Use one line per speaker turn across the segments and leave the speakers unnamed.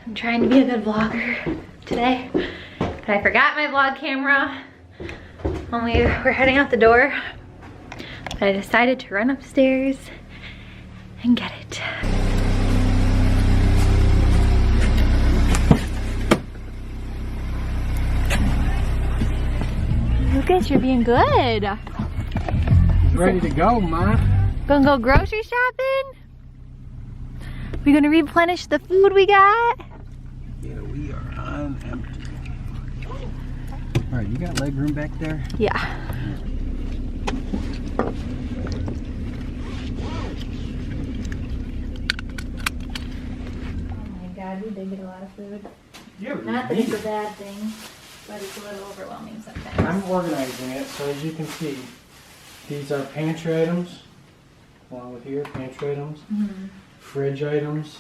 I'm trying to be a good vlogger today, but I forgot my vlog camera when we were heading out the door. But I decided to run upstairs and get it. Look at you being good.
Ready to go, Ma.
Gonna go grocery shopping? We gonna replenish the food we got?
Yeah, we are on empty. All right, you got leg room back there?
Yeah. Oh my God, we did get a lot of food.
Yeah,
Not that it's a bad thing, but it's a little overwhelming sometimes.
I'm organizing it, so as you can see, these are pantry items, along with here, pantry items, fridge items,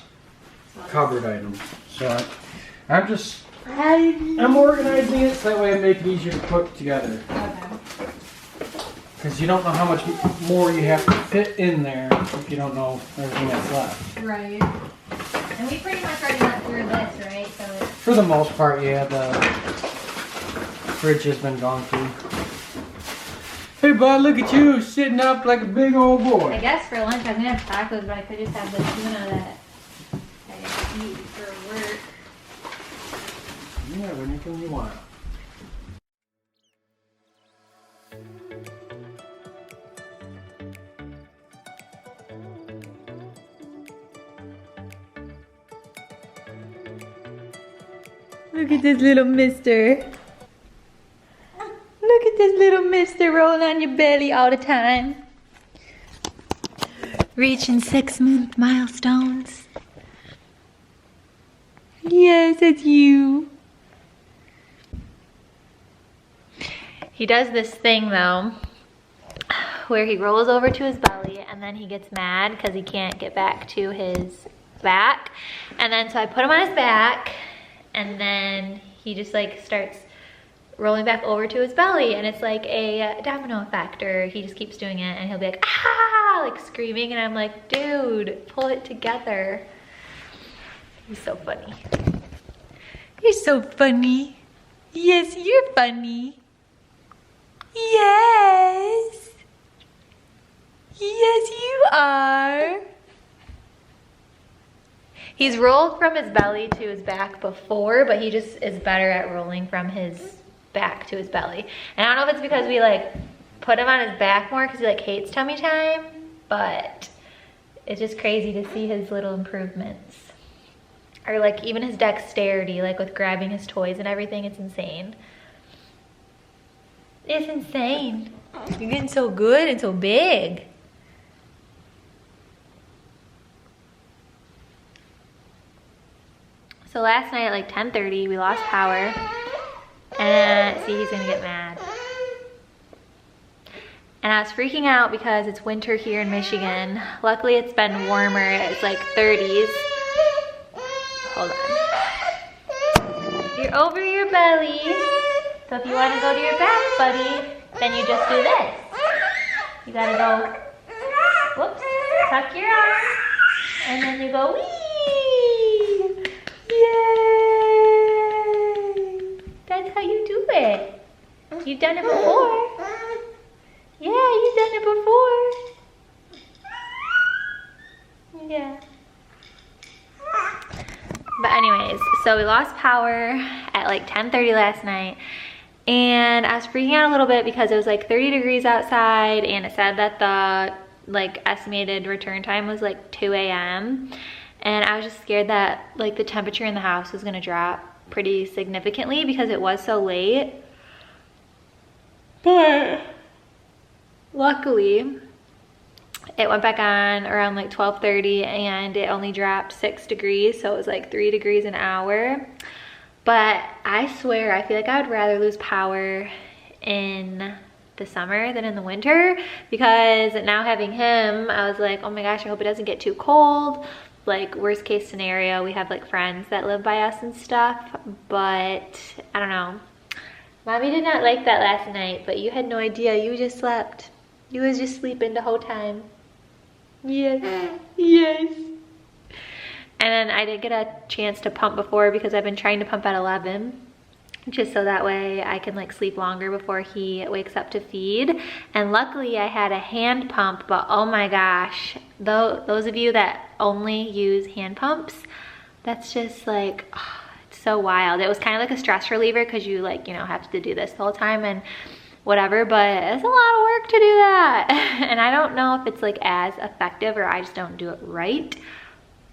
cupboard items. So I'm organizing it so that way I make it easier to put together.
Okay.
Because you don't know how much more you have to fit in there if you don't know everything that's left.
Right. And we pretty much already went through this, right? So it's...
For the most part, yeah, the fridge has been gone through. Hey bud, look at you sitting up like a big old boy.
I guess for lunch I'm gonna have tacos, but I could just have the tuna that I eat for work.
You have anything you want.
Look at this little mister. Look at this little mister rolling on your belly all the time. Reaching 6-month milestones. Yes, it's you. He does this thing though, where he rolls over to his belly and then he gets mad because he can't get back to his back. And then so I put him on his back and then he just like starts rolling back over to his belly, and it's like a domino effect, or he just keeps doing it and he'll be like, ah, like screaming, and I'm like, dude, pull it together. He's so funny. You're so funny. Yes, you're funny. Yes. Yes, you are. He's rolled from his belly to his back before, but he just is better at rolling from his back to his belly. And I don't know if it's because we like put him on his back more because he like hates tummy time, but it's just crazy to see his little improvements. Or like even his dexterity, like with grabbing his toys and everything, it's insane. It's insane. You're getting so good and so big. So last night at like 10:30, we lost power. And see, he's gonna get mad. And I was freaking out because it's winter here in Michigan. Luckily it's been warmer, it's like 30s. Hold on. You're over your belly. So if you wanna go to your back, buddy, then you just do this. You gotta go, whoops, tuck your arm, and then you go, wee! Yay! That's how you do it. You've done it before. Yeah, you've done it before. Yeah. But anyways, so we lost power at like 10:30 last night. And I was freaking out a little bit because it was like 30 degrees outside and it said that the like estimated return time was like 2 a.m. And I was just scared that like the temperature in the house was gonna drop pretty significantly because it was so late. But luckily it went back on around like 12:30 and it only dropped 6 degrees, so it was like 3 degrees an hour. But I swear I feel like I would rather lose power in the summer than in the winter, because now having him, I was like, oh my gosh, I hope it doesn't get too cold. Like worst case scenario, we have like friends that live by us and stuff, but I don't know. Mommy did not like that last night, but you had no idea. You just slept. You was just sleeping the whole time. Yes, yes. And then I didn't get a chance to pump before because I've been trying to pump at 11. Just so that way I can like sleep longer before he wakes up to feed. And luckily I had a hand pump, but oh my gosh, those of you that only use hand pumps, that's just like, oh, it's so wild. It was kind of like a stress reliever because you like, you know, have to do this the whole time and whatever, but it's a lot of work to do that. And I don't know if it's like as effective or I just don't do it right,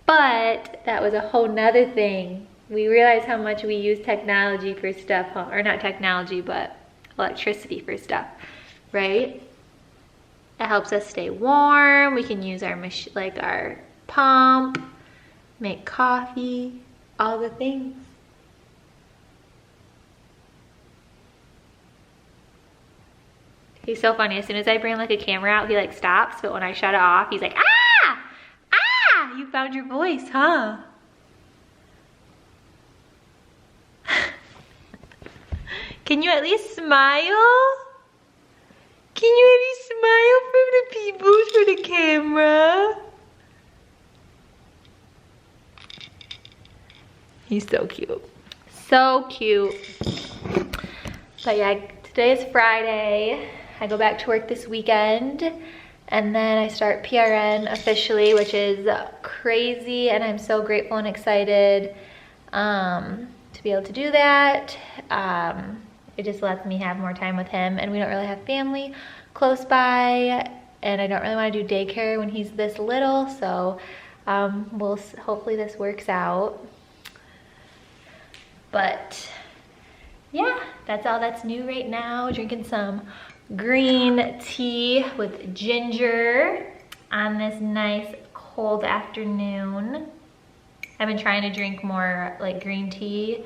but that was a whole nother thing. We realize how much we use technology for stuff, or not technology, but electricity for stuff, right? It helps us stay warm. We can use our machine, like our pump, make coffee, all the things. He's so funny. As soon as I bring like a camera out, he like stops, but when I shut it off, he's like, ah! Ah! You found your voice, huh? Can you at least smile? Can you at least smile for the people, for the camera? He's so cute. So cute. But yeah, today is Friday. I go back to work this weekend. And then I start PRN officially, which is crazy. And I'm so grateful and excited to be able to do that. It just lets me have more time with him, and we don't really have family close by, and I don't really want to do daycare when he's this little, so hopefully this works out. But yeah, that's all that's new right now. Drinking some green tea with ginger on this nice cold afternoon. I've been trying to drink more like green tea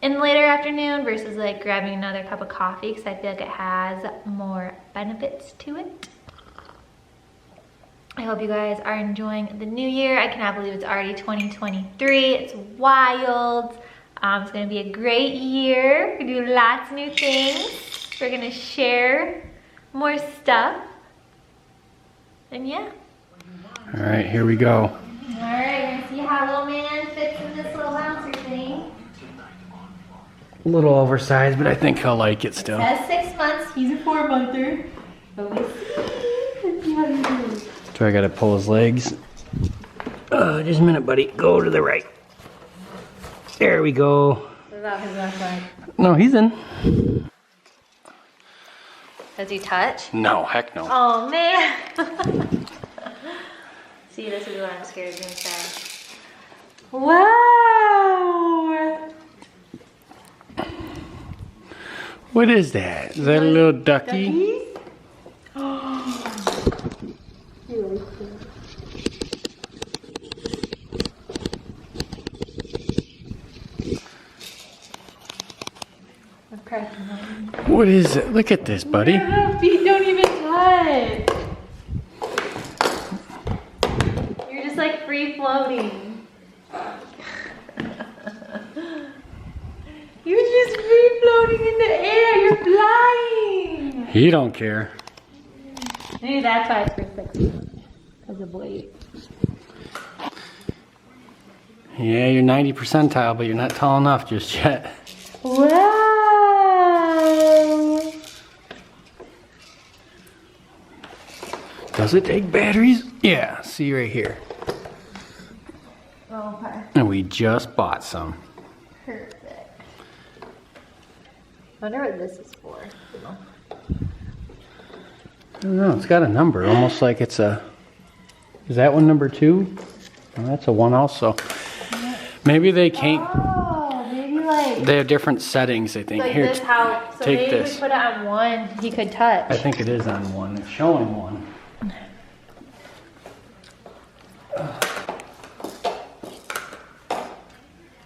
in the later afternoon versus like grabbing another cup of coffee because I feel like it has more benefits to it. I hope you guys are enjoying the new year. I cannot believe it's already 2023. It's wild. It's gonna be a great year. We're gonna do lots of new things. We're gonna share more stuff. And yeah.
All right, here we go.
All right, we're gonna see how little man fits in this little bouncer thing.
A little oversized, but I think he'll like it still.
It says 6 months. He's a 4-monther. But we see. Let's see how he does.
So I gotta pull his legs. Just a minute, buddy. Go to the right. There we go.
What about his left leg?
No, he's in.
Does he touch?
No, heck no.
Oh man. See, this is what I'm scared of being sad. Wow.
What is that? Is that a little ducky?
Duckies? Oh. He likes it. I'm cracking up.
What is it? Look at this, buddy.
Your feet don't even touch. You're just like free floating. You're just free floating in the air. You're flying.
He don't care.
Maybe that's why it's for 6 months. Because of weight.
Yeah, you're 90 percentile, but you're not tall enough just yet.
Wow.
Does it take batteries? Yeah, see right here.
Okay.
And we just bought some.
Perfect. I wonder what this is for.
I don't know, it's got a number, almost like it's a... Is that one number 2? Oh, that's a 1 also. Maybe they can't...
Oh, maybe like...
They have different settings, I think.
Like
Here,
this how... So
take
maybe
this.
we put it on 1, he could touch.
I think it is on 1. It's showing 1.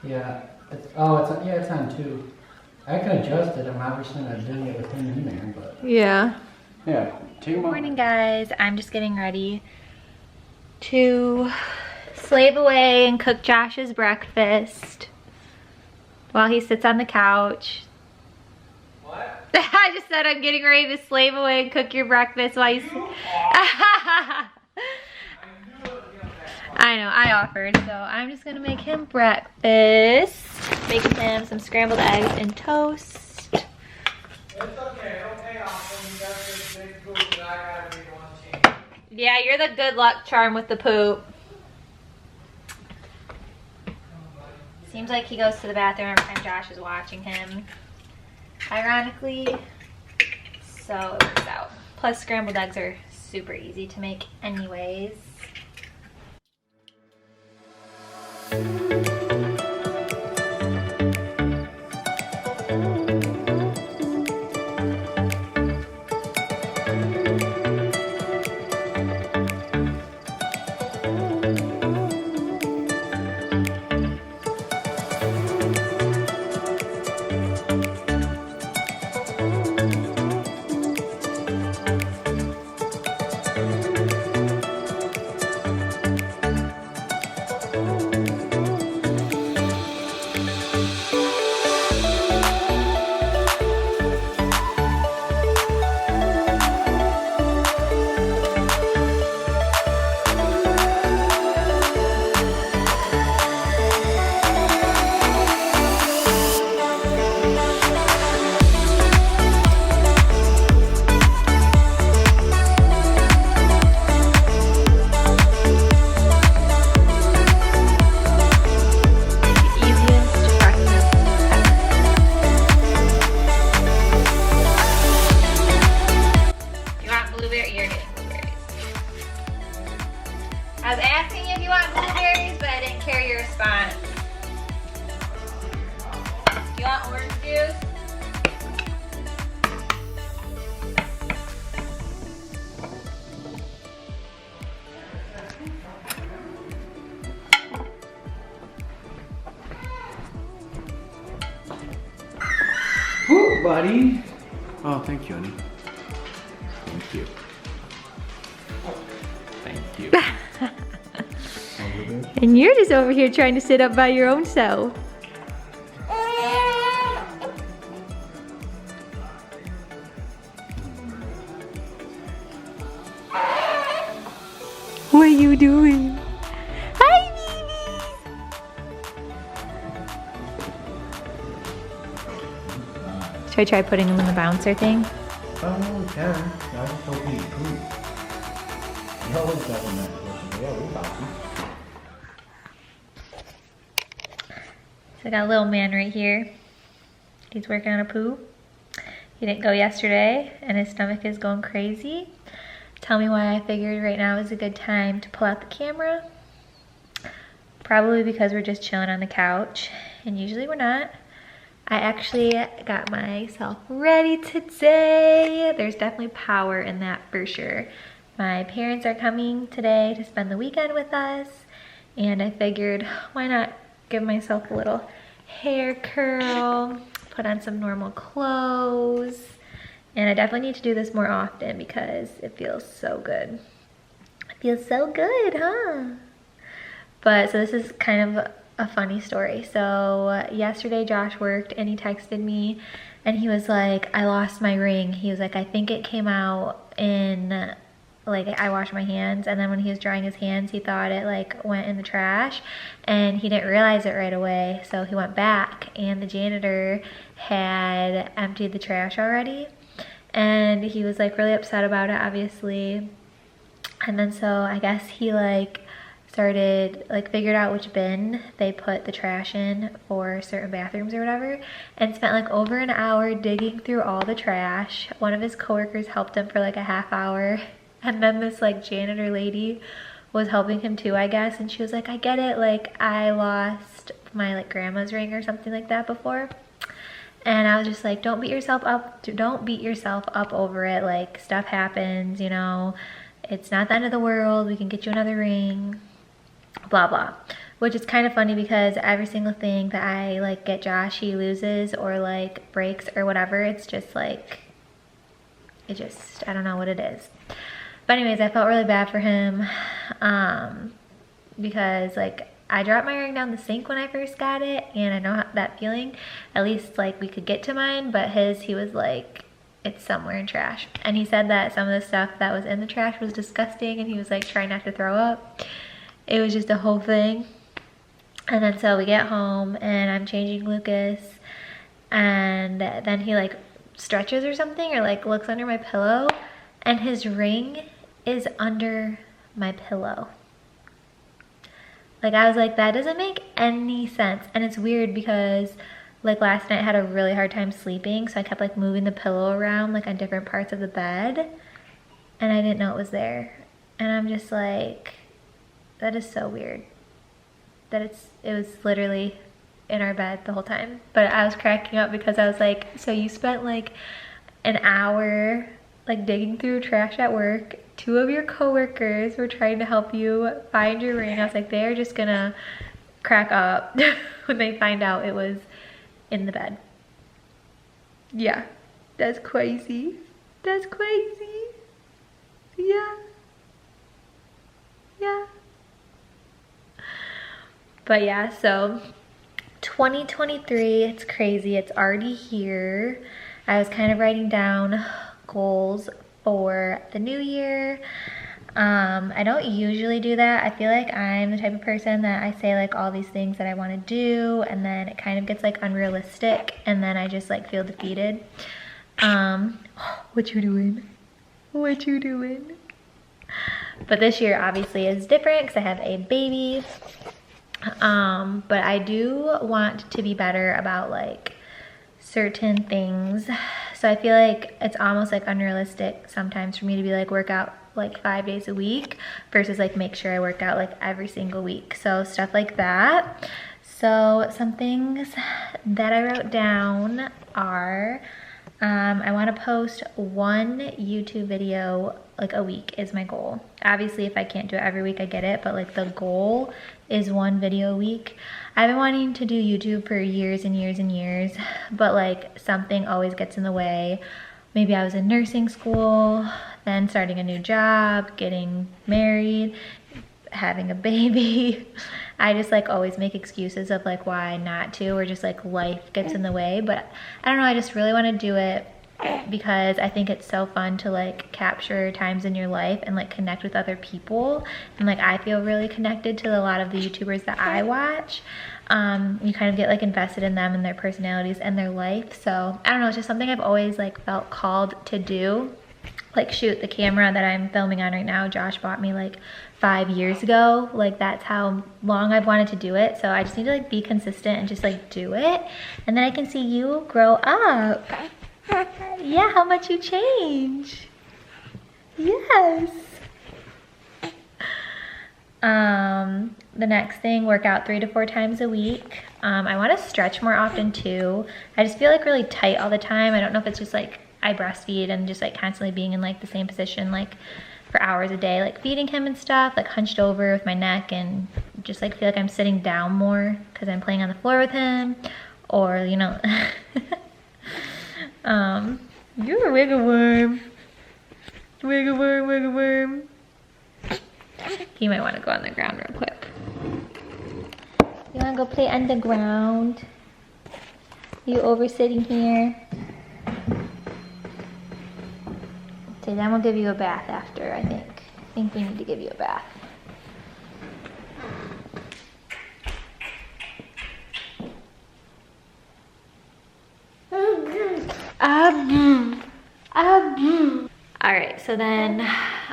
Yeah, it's on 2. I can adjust it. I'm obviously not doing it with him in there, but
Yeah.
yeah.
Good morning, guys. I'm just getting ready to slave away and cook Josh's breakfast while he sits on the couch.
What?
I just said I'm getting ready to slave away and cook your breakfast while you... I I know, I offered, so I'm just gonna make him breakfast. Making him some scrambled eggs and toast.
It's okay, it'll pay off when you got this big poop that I gotta be the one change.
Yeah, you're the good luck charm with the poop. Seems like he goes to the bathroom every time Josh is watching him. Ironically, so it works out. Plus, scrambled eggs are super easy to make anyways. I was asking you if you want blueberries, but I didn't hear your response. Do you want orange juice?
Woo, buddy. Oh, thank you, honey. Thank you. Thank you.
And you're just over here trying to sit up by your own self. What are you doing? Hi, baby. Should I try putting him in the bouncer thing?
Oh, we can. I just hope he's poop. You always got one that person. Yeah, we'll bounce him.
So I got a little man right here. He's working on a poo. He didn't go yesterday and his stomach is going crazy. Tell me why I figured right now is a good time to pull out the camera. Probably because we're just chilling on the couch, and usually we're not. I actually got myself ready today. There's definitely power in that for sure. My parents are coming today to spend the weekend with us, and I figured why not give myself a little hair curl, put on some normal clothes. And I definitely need to do this more often because it feels so good. It feels so good, huh? But so this is kind of a funny story. So yesterday Josh worked and he texted me and he was like, I lost my ring. He was like, I think it came out in, like, I washed my hands, and then when he was drying his hands he thought it like went in the trash and he didn't realize it right away. So he went back and the janitor had emptied the trash already. And he was like really upset about it, obviously. And then so I guess he like started, like figured out which bin they put the trash in for certain bathrooms or whatever, and spent like over an hour digging through all the trash. One of his coworkers helped him for like a half hour. And then this like janitor lady was helping him too, I guess. And she was like, I get it, like I lost my like grandma's ring or something like that before. And I was just like, don't beat yourself up. Don't beat yourself up over it. Like, stuff happens, you know. It's not the end of the world. We can get you another ring. Blah, blah. Which is kind of funny because every single thing that I, like, get Josh, he loses or, like, breaks or whatever. It's just, like, it just, I don't know what it is. But anyways, I felt really bad for him because, like, I dropped my ring down the sink when I first got it, and I know that feeling. At least, like, we could get to mine, but his, he was like, it's somewhere in trash. And he said that some of the stuff that was in the trash was disgusting, and he was like trying not to throw up. It was just a whole thing. And then so we get home and I'm changing Lucas, and then he like stretches or something, or like looks under my pillow, and his ring is under my pillow. Like, I was like, that doesn't make any sense. And it's weird because like last night I had a really hard time sleeping, so I kept like moving the pillow around like on different parts of the bed, and I didn't know it was there. And I'm just like, that is so weird that it was literally in our bed the whole time. But I was cracking up because I was like, so you spent like an hour like digging through trash at work. 2 of your coworkers were trying to help you find your ring. I was like, they're just gonna crack up when they find out it was in the bed. Yeah, that's crazy. That's crazy. Yeah. Yeah. But yeah, so 2023, it's crazy. It's already here. I was kind of writing down goals for the new year. I don't usually do that. I feel like I'm the type of person that I say like all these things that I want to do, and then it kind of gets like unrealistic, and then I just like feel defeated. What you doing? What you doing? But this year obviously is different because I have a baby. But I do want to be better about like certain things. So I feel like it's almost like unrealistic sometimes for me to be like work out like 5 days a week versus like make sure I work out like every single week. So stuff like that. So some things that I wrote down are, I want to post 1 YouTube video like a week is my goal. Obviously if I can't do it every week, I get it, but like the goal is 1 video a week. I've been wanting to do YouTube for years and years and years, but like something always gets in the way. Maybe I was in nursing school, then starting a new job, getting married, having a baby. I just like always make excuses of like why not to, or just like life gets in the way. But I don't know, I just really want to do it because I think it's so fun to like capture times in your life and like connect with other people. And like I feel really connected to a lot of the YouTubers that I watch. You kind of get like invested in them and their personalities and their life. So I don't know, it's just something I've always like felt called to do. Like shoot, the camera that I'm filming on right now, Josh bought me like 5 years ago. Like that's how long I've wanted to do it. So I just need to like be consistent and just like do it. And then I can see you grow up. Yeah, how much you change. Yes. The next thing, work out 3 to 4 times a week. I want to stretch more often too. I just feel like really tight all the time. I don't know if it's just like I breastfeed and just like constantly being in like the same position like for hours a day, like feeding him and stuff, like hunched over with my neck, and just like feel like I'm sitting down more because I'm playing on the floor with him, or you know. You're a wiggle worm. Wiggle worm, wiggle worm. He might want to go on the ground real quick. You want to go play on the ground? You over sitting here? Okay, then we'll give you a bath after, I think. I think we need to give you a bath. Alright, so then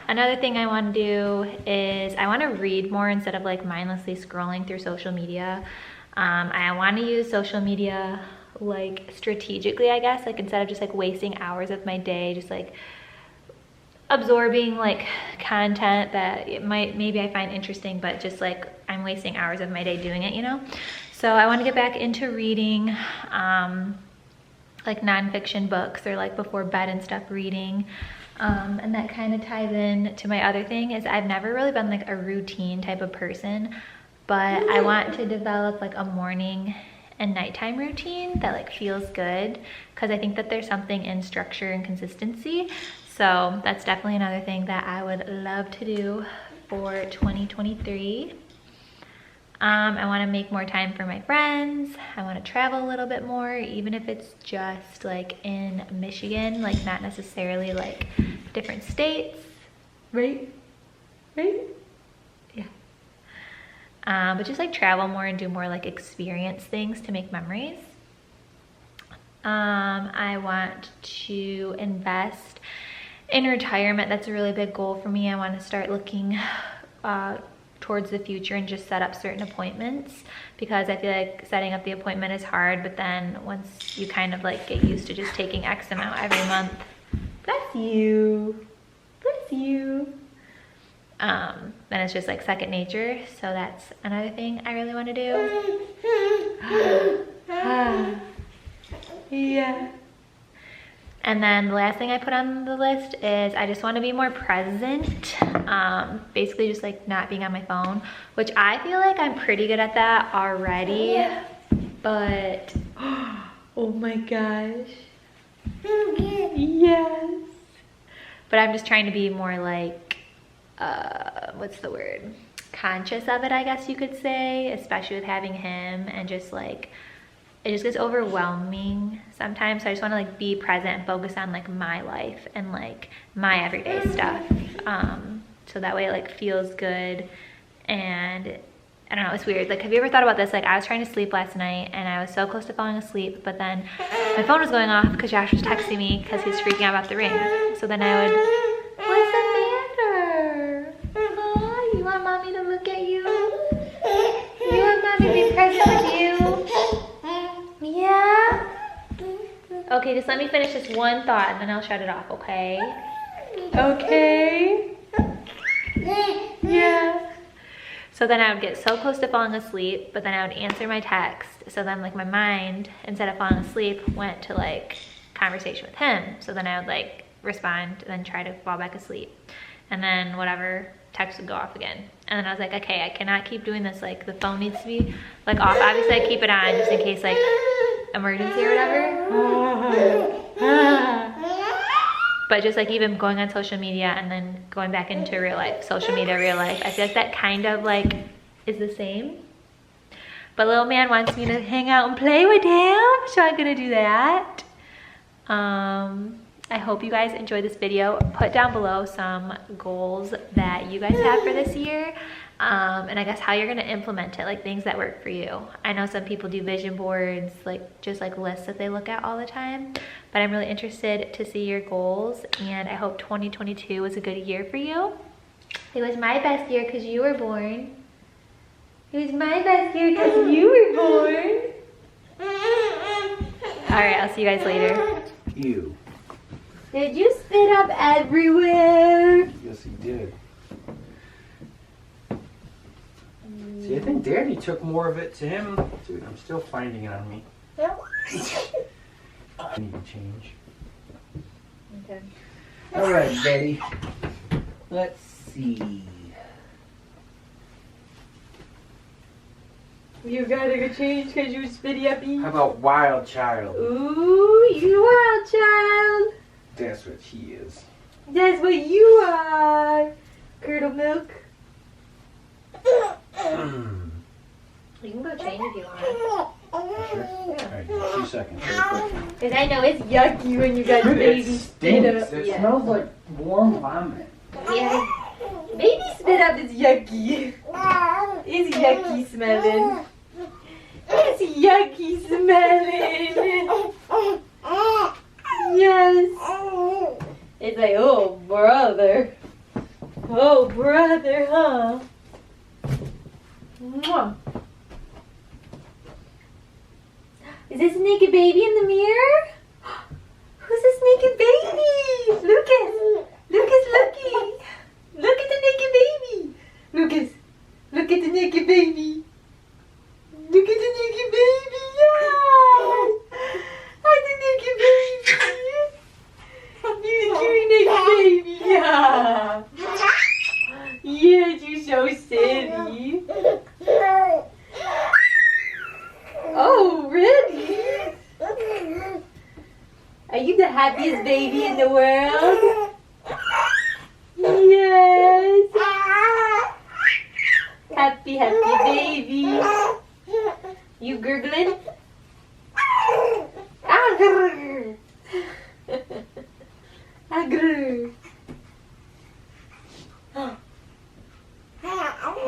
another thing I want to do is I want to read more instead of like mindlessly scrolling through social media. I want to use social media like strategically, I guess, like instead of just like wasting hours of my day just like absorbing like content that it maybe I find interesting, but just like I'm wasting hours of my day doing it, you know? So I want to get back into reading like nonfiction books, or like before bed and stuff reading. And that kind of ties in to my other thing is I've never really been like a routine type of person, but I want to develop like a morning and nighttime routine that like feels good, because I think that there's something in structure and consistency. So that's definitely another thing that I would love to do for 2023. I want to make more time for my friends. I want to travel a little bit more, even if it's just like in Michigan, like not necessarily like different states, right? Right? Yeah. but just like travel more and do more like experience things to make memories. I want to invest in retirement. That's a really big goal for me. I want to start looking towards the future and just set up certain appointments, because I feel like setting up the appointment is hard, but then once you kind of like get used to just taking X amount every month, bless you, bless you, then it's just like second nature. So that's another thing I really want to do. Yeah. And then the last thing I put on the list is I just want to be more present. Basically just like not being on my phone, which I feel like I'm pretty good at that already, but oh my gosh. Yes. But I'm just trying to be more like, what's the word? Conscious of it, I guess you could say, especially with having him, and just like, it just gets overwhelming sometimes. So I just want to like be present and focus on like my life and like my everyday stuff. So that way it like feels good. And I don't know, it's weird. Like, have you ever thought about this? Like, I was trying to sleep last night and I was so close to falling asleep, but then my phone was going off because Josh was texting me because he was freaking out about the ring. So then I would, what's the matter? Oh, you want mommy to look at you? You want mommy to be present with you? Yeah? Okay, just let me finish this one thought and then I'll shut it off, okay? Okay? Yeah. So then I would get so close to falling asleep, but then I would answer my text. So then like my mind, instead of falling asleep, went to like conversation with him. So then I would like respond and then try to fall back asleep. And then whatever, text would go off again. And then I was like, okay, I cannot keep doing this. Like the phone needs to be like off. Obviously I keep it on just in case like emergency or whatever. But just like even going on social media and then going back into real life, social media, real life, I feel like that kind of like is the same. But little man wants me to hang out and play with him, so I'm gonna do that. I hope you guys enjoyed this video. Put down below some goals that you guys have for this year. And I guess how you're gonna implement it, like things that work for you. I know some people do vision boards, like just like lists that they look at all the time, but I'm really interested to see your goals, and I hope 2022 was a good year for you. It was my best year because you were born. It was my best year because you were born. All right, I'll see you guys later.
Ew.
Did you spit up everywhere?
Yes, he did. See, I think Daddy took more of it to him. Dude, I'm still finding it on me. I need to change.
Okay.
All right, Daddy. Let's see.
You gotta go change because you spitty uppy.
How about Wild Child?
Ooh, you wild child.
That's what she is.
That's what you are. Curdle milk. You can go change if you want.
Sure. Alright, 2 seconds.
Because I know it's yucky when you got
Dude,
baby
it
spit
stinks.
up.
It
Yeah.
smells like warm vomit.
Yeah. Baby spit up is yucky. It's yucky smelling. It's yucky smelling. Yes. It's like, oh brother. Oh brother, huh? Mwah. Is this naked baby in the mirror? Who's this naked baby? Lucas! Lucas, looky! Look at the naked baby! Lucas, look at the naked baby! Look at the naked baby! Yes! At the naked baby! You're a naked baby! Yeah! Yes, you're so silly! Oh, really? Are you the happiest baby in the world? Yes. Happy, happy baby. You gurgling? Ah, grr. Ah, grr.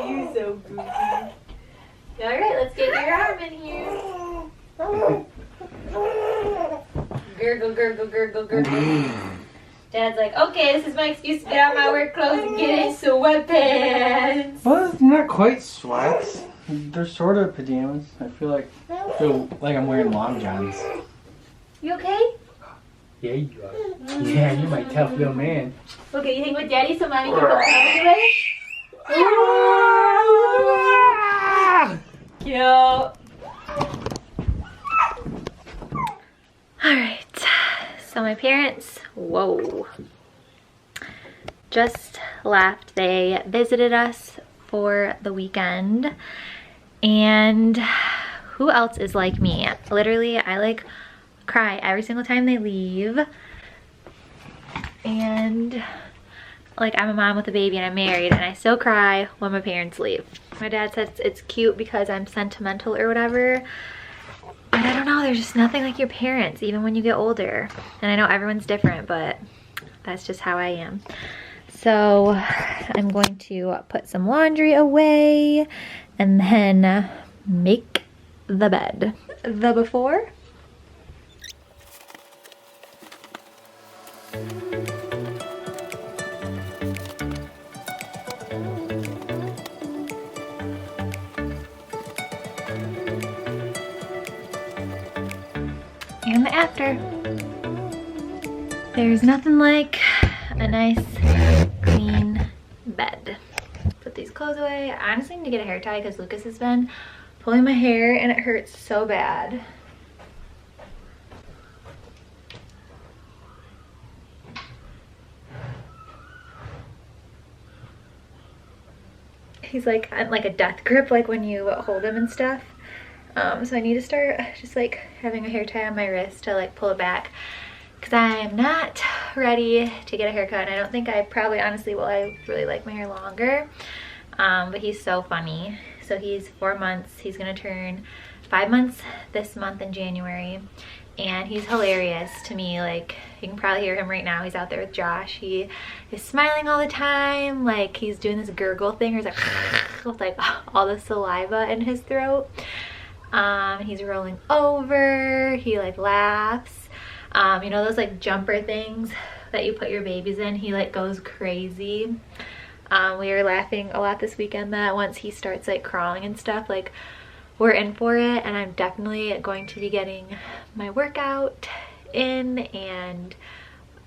You're so goofy. right, let's get your arm in here. Gurgle, gurgle, gurgle, gurgle. Dad's like, okay, this is my excuse to get out my work clothes and get in sweatpants.
Well, it's not quite sweats. They're sort of pajamas. I feel like I'm wearing long johns.
You okay?
Yeah, you are. Yeah, you're my tough little man.
Okay, you hang with Daddy so Mommy can put the away? Cute. Alright, so my parents, whoa, just left. They visited us for the weekend, and who else is like me? Literally, I like cry every single time they leave, and like I'm a mom with a baby and I'm married and I still cry when my parents leave. My dad says it's cute because I'm sentimental or whatever. But I don't know, there's just nothing like your parents, even when you get older. And I know everyone's different, but that's just how I am. So I'm going to put some laundry away and then make the bed. The before. And the after. There's nothing like a nice clean bed. Put these clothes away. I honestly need to get a hair tie because Lucas has been pulling my hair and it hurts so bad. He's like on like a death grip, like when you hold him and stuff. So I need to start just like having a hair tie on my wrist to like pull it back because I am not ready to get a haircut. And I don't think I probably honestly will. I really like my hair longer. But he's so funny. So he's 4 months. He's gonna turn 5 months this month in January. And he's hilarious to me. Like, you can probably hear him right now. He's out there with Josh. He is smiling all the time. Like, he's doing this gurgle thing where he's like with like all the saliva in his throat. He's rolling over. He like laughs. You know those like jumper things that you put your babies in? He like goes crazy. We were laughing a lot this weekend that once he starts like crawling and stuff, like we're in for it. And I'm definitely going to be getting my workout in and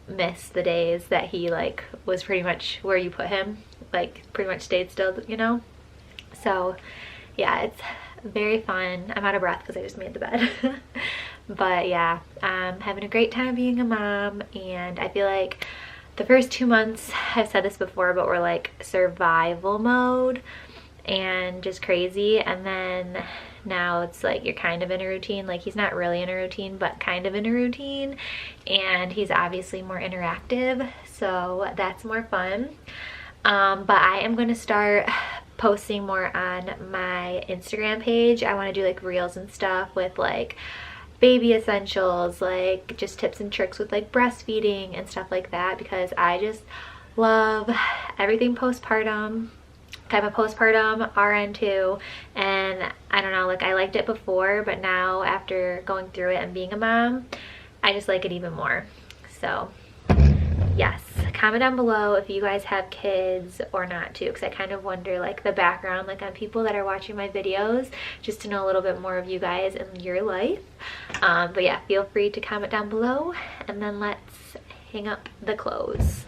miss the days that he like was pretty much where you put him, like pretty much stayed still, you know? So yeah, it's very fun. I'm out of breath because I just made the bed. But yeah, I'm having a great time being a mom, and I feel like the first 2 months, I've said this before, but we're like survival mode and just crazy. And then now it's like you're kind of in a routine. Like he's not really in a routine, but kind of in a routine, and he's obviously more interactive, so that's more fun. But I am going to start posting more on my Instagram page. I want to do like reels and stuff with like baby essentials, like just tips and tricks with like breastfeeding and stuff like that, because I just love everything postpartum. I'm a postpartum RN too, and I don't know, like I liked it before, but now after going through it and being a mom, I just like it even more. So yes, comment down below if you guys have kids or not too, because I kind of wonder like the background, like on people that are watching my videos, just to know a little bit more of you guys and your life. But yeah, feel free to comment down below, and then let's hang up the clothes.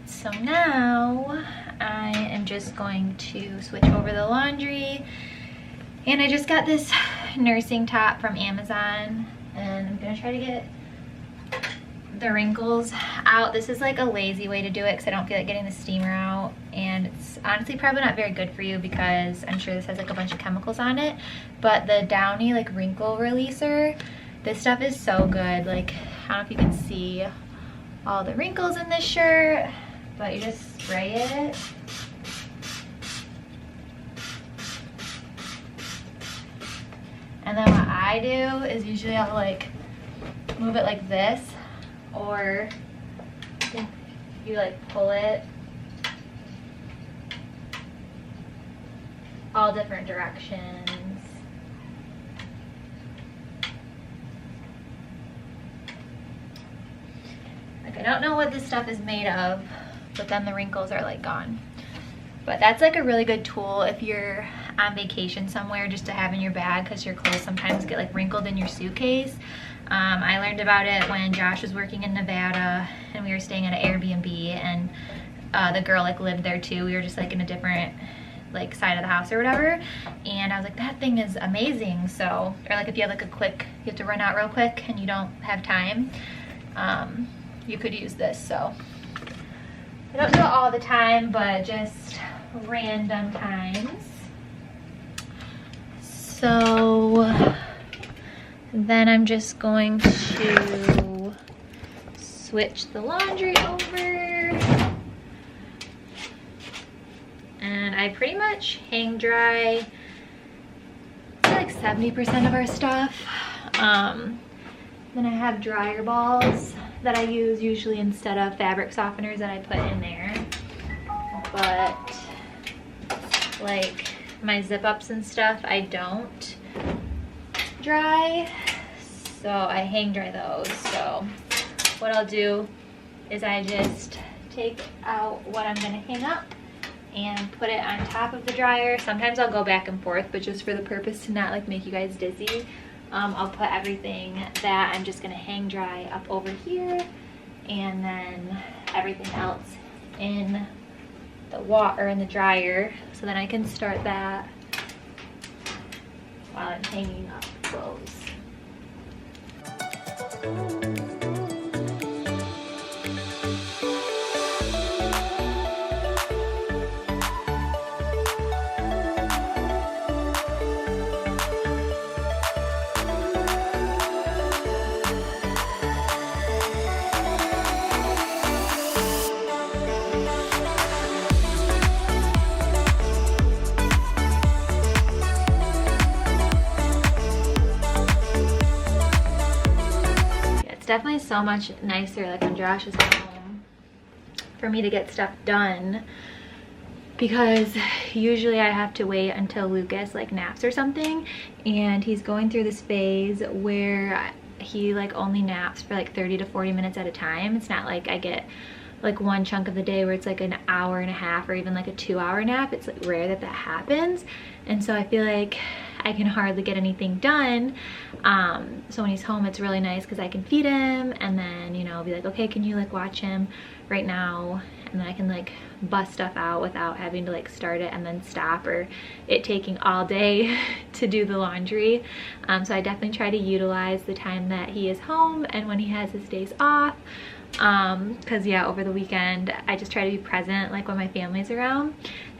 So now I am just going to switch over the laundry, and I just got this nursing top from Amazon, and I'm gonna try to get the wrinkles out. This is like a lazy way to do it because I don't feel like getting the steamer out, and it's honestly probably not very good for you because I'm sure this has like a bunch of chemicals on it. But the Downy like wrinkle releaser, this stuff is so good. Like, I don't know if you can see all the wrinkles in this shirt, but you just spray it. And then what I do is usually I'll like move it like this, or you like pull it all different directions. Like I don't know what this stuff is made of, but then the wrinkles are like gone. But that's like a really good tool if you're on vacation somewhere, just to have in your bag, because your clothes sometimes get like wrinkled in your suitcase. I learned about it when Josh was working in Nevada and we were staying at an Airbnb, and the girl like lived there too. We were just like in a different like side of the house or whatever, and I was like, that thing is amazing. So, or like if you have like a quick, you have to run out real quick and you don't have time, you could use this. So I don't do it all the time, but just random times. So then I'm just going to switch the laundry over. And I pretty much hang dry like 70% of our stuff. Then I have dryer balls that I use usually instead of fabric softeners that I put in there. But like my zip ups and stuff, I don't dry, so I hang dry those. So what I'll do is I just take out what I'm gonna hang up and put it on top of the dryer. Sometimes I'll go back and forth, but just for the purpose to not like make you guys dizzy, I'll put everything that I'm just gonna hang dry up over here, and then everything else in the water in the dryer, so then I can start that while I'm hanging up clothes. Definitely so much nicer like when Josh is home for me to get stuff done, because usually I have to wait until Lucas like naps or something, and he's going through this phase where he like only naps for like 30 to 40 minutes at a time. It's not like I get like one chunk of the day where it's like an hour and a half or even like a 2-hour nap. It's like rare that that happens, and so I feel like I can hardly get anything done. So when he's home, it's really nice because I can feed him and then, you know, be like, okay, can you like watch him right now? And then I can like bust stuff out without having to like start it and then stop, or it taking all day to do the laundry. So I definitely try to utilize the time that he is home and when he has his days off. Because yeah, over the weekend, I just try to be present like when my family's around.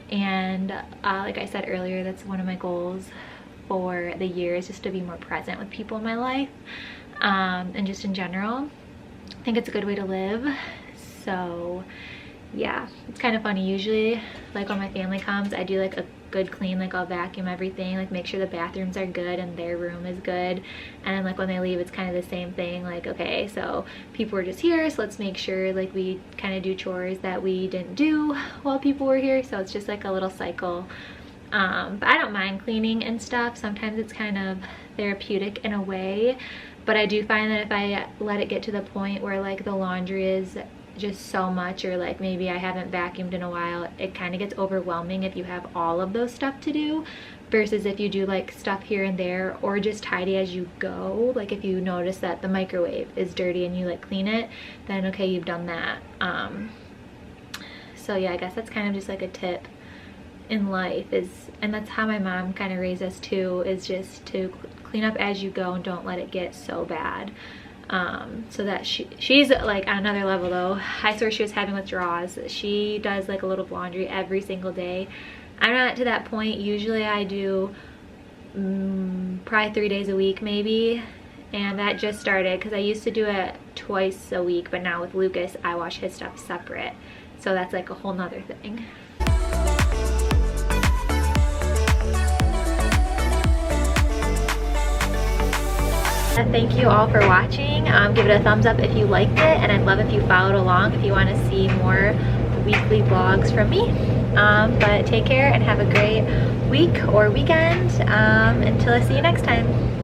And like I said earlier, that's one of my goals for the year, is just to be more present with people in my life, and just in general. I think it's a good way to live. So yeah, it's kind of funny. Usually like when my family comes, I do like a good clean, like I'll vacuum everything, like make sure the bathrooms are good and their room is good, and then like when they leave, it's kind of the same thing, like okay, so people were just here, so let's make sure like we kind of do chores that we didn't do while people were here. So it's just like a little cycle. But I don't mind cleaning and stuff. Sometimes it's kind of therapeutic in a way, but I do find that if I let it get to the point where like the laundry is just so much, or like maybe I haven't vacuumed in a while, it kind of gets overwhelming if you have all of those stuff to do, versus if you do like stuff here and there, or just tidy as you go. Like if you notice that the microwave is dirty and you like clean it, then okay, you've done that. So yeah, I guess that's kind of just like a tip in life, is, and that's how my mom kind of raised us too, is just to clean up as you go and don't let it get so bad. So that she's like on another level though. I swear she was having withdrawals. She does like a load of laundry every single day. I'm not to that point. Usually I do probably 3 days a week maybe, and that just started because I used to do it twice a week, but now with Lucas I wash his stuff separate, so that's like a whole nother thing. Thank you all for watching. Give it a thumbs up if you liked it, and I'd love if you followed along if you want to see more weekly vlogs from me. But take care and have a great week or weekend until I see you next time.